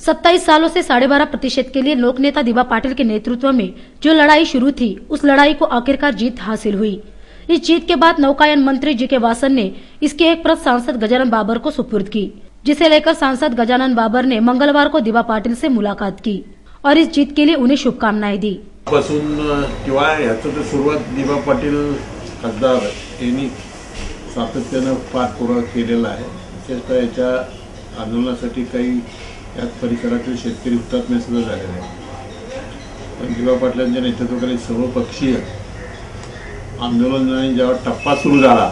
27 सालों से 12.5% के लिए लोकनेता दिवा पाटिल के नेतृत्व में जो लड़ाई शुरू थी, उस लड़ाई को आखिरकार जीत हासिल हुई। इस जीत के बाद नौकायन मंत्री जी.के. वासन ने इसकी एक प्रत सांसद गजानन बाबर को सुपुर्द की, जिसे लेकर सांसद गजानन बाबर ने मंगलवार को दिवा पाटिल से मुलाकात की और इस जीत के लिए उन्हें शुभकामनाएं दी। किंवा याचं तर सुरुवात दिवा पाटील खासदार यांनी सातत्यानं पाठपुरावा केलेला आहे। विशेषतः याच्या आंदोलनासाठी काही याच परिसरातील शेतकरी हुतात्मे सुद्धा झालेले आहेत। पण दिवा पाटलांच्या नेतृत्वाखाली सर्वपक्षीय आंदोलनाने जेव्हा टप्पा सुरू झाला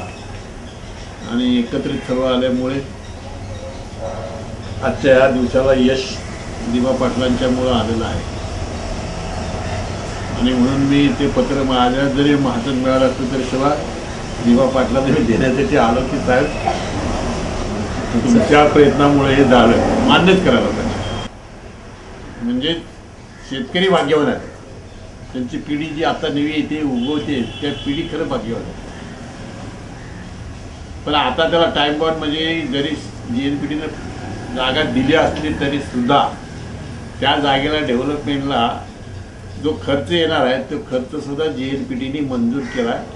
आणि एकत्रित सर्व आल्यामुळे आजच्या या दिवसाला यश दिवा पाटलांच्यामुळे आलेलं आहे। आणि म्हणून मी ते पत्र माझ्या जरी हातात मिळालं असतं तरी सुद्धा दिवा पाटलांना मी देण्यासाठी आलो की साहेब तुमच्या प्रयत्नामुळे हे झालं, मान्यच करायला पाहिजे। म्हणजे शेतकरी भाग्यवान आहे, त्यांची पिढी जी आता नवी येते उगवते त्या पिढी खरं भाग्यवान आहे। पण आता त्याला टाइम बॉन्ड म्हणजे जरी जीएनपीटीनं जागा दिली असली तरी सुद्धा त्या जागेला डेव्हलपमेंटला जो खर्च येणार आहे तो खर्च सुद्धा जीएनपीटीने मंजूर केला आहे।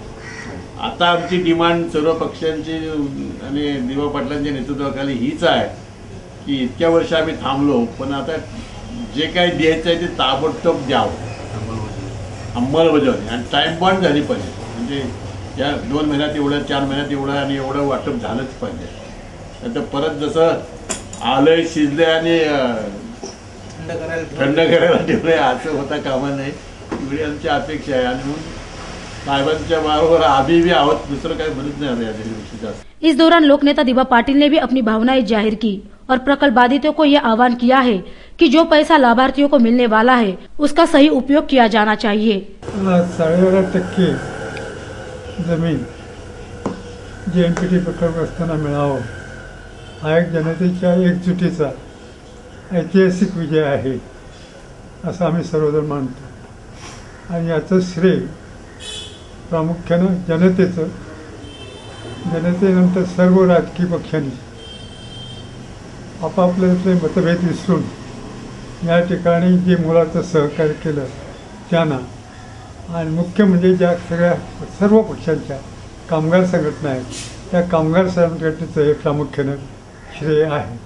आता आमची डिमांड सर्व पक्षांची आणि दिवा पाटलांच्या नेतृत्वाखाली हीच आहे की इतक्या वर्ष आम्ही थांबलो, पण आता जे काही द्यायचं आहे ते ताबडतोब द्यावं, अंमलबजावणी आणि टाइम बॉन्ड झाली पाहिजे। म्हणजे या 2 महिन्यात एवढं, 4 महिन्यात एवढं आणि एवढं वाटप झालंच पाहिजे। आता परत जसं आलंय शिजलंय आणि थंड करायला ठेवलंय असं होता कामा नये, एवढी आमची अपेक्षा आहे। आणि म्हणून साहेबांच्या बरोबर आम्ही भी आहोत, दुसरं काही म्हणत नाही या दिवशी। इस दौरान लोकनेता दिवा पाटिल ने भी अपनी भावनाएं जाहिर की और प्रकल्प बाधितों को यह आह्वान किया है कि जो पैसा लाभार्थियों को मिलने वाला है उसका सही उपयोग किया जाना चाहिए। 12.5% जमीन जीएनपीटी प्रकल्पग्रस्तांना मिळावं हा एक जनतेच्या एकजुटीचा ऐतिहासिक विजय आहे असं आम्ही सर्वजण मानतो। आणि याचं श्रेय प्रामुख्यानं जनतेनंतर सर्व राजकीय पक्षांनी आपापले मतभेद विसरून या ठिकाणी जे मुलाचं सहकार्य केलं त्यांना, आणि मुख्य म्हणजे ज्या सर्व पक्षांच्या कामगार संघटना आहेत त्या कामगार संघटनेचं हे प्रामुख्यानं श्रेय आहे।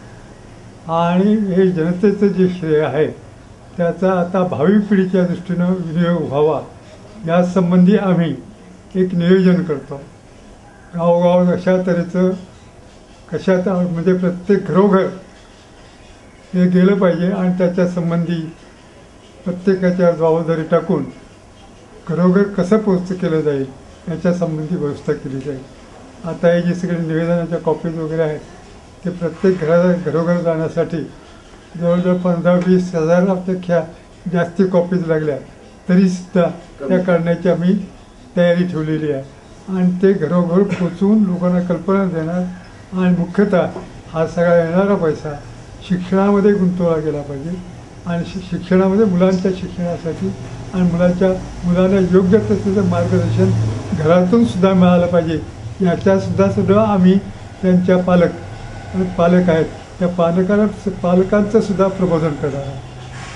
आणि हे जनतेचं जे श्रेय आहे त्याचा आता भावी पिढीच्या दृष्टीनं विनियोग व्हावा यासंबंधी आम्ही एक नियोजन करतो। गावोगाव अशा तऱ्हेचं कशात म्हणजे प्रत्येक घरोघर हे गेलं पाहिजे आणि त्याच्या संबंधी प्रत्येकाच्या जबाबदारी टाकून घरोघर कसं पोहोच केलं जाईल याच्या संबंधी व्यवस्था केली जाईल। आता हे जे सगळे निवेदनाच्या कॉपीज वगैरे आहेत ते प्रत्येक घरोघर जाण्यासाठी जवळजवळ 15-20 हजारापेक्षा जास्ती कॉपीज लागल्या तरीसुद्धा त्या करण्याची आम्ही तयारी ठेवलेली आहे। आणि ते घरोघर पोचवून लोकांना कल्पना देणार आणि मुख्यतः हा सगळा येणारा पैसा शिक्षणामध्ये गुंतवला गेला पाहिजे आणि शिक्षणामध्ये मुलांच्या शिक्षणासाठी आणि मुलांना योग्य तसं मार्गदर्शन घरातून सुद्धा मिळालं पाहिजे याच्यासुद्धा आम्ही त्यांच्या पालक आहेत त्या पालकांचं सुद्धा प्रबोधन करणार आहे।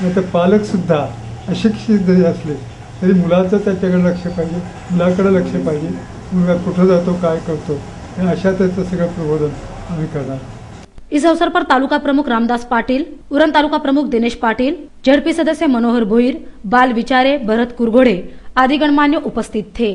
नाही तर पालकसुद्धा अशिक्षित जरी असले तरी मुलाचं त्याच्याकडे लक्ष पाहिजे, मुलाकडे लक्ष पाहिजे, मुलगा कुठं जातो काय करतो अशा त्याचं सगळं प्रबोधन आम्ही करणार। इस अवसर पर तालुका प्रमुख रामदास पाटिल, उरण तालुका प्रमुख दिनेश पाटिल, झडपी सदस्य मनोहर भोईर, बाल विचारे भरत कुरघोड़े आदि गणमान्य उपस्थित थे।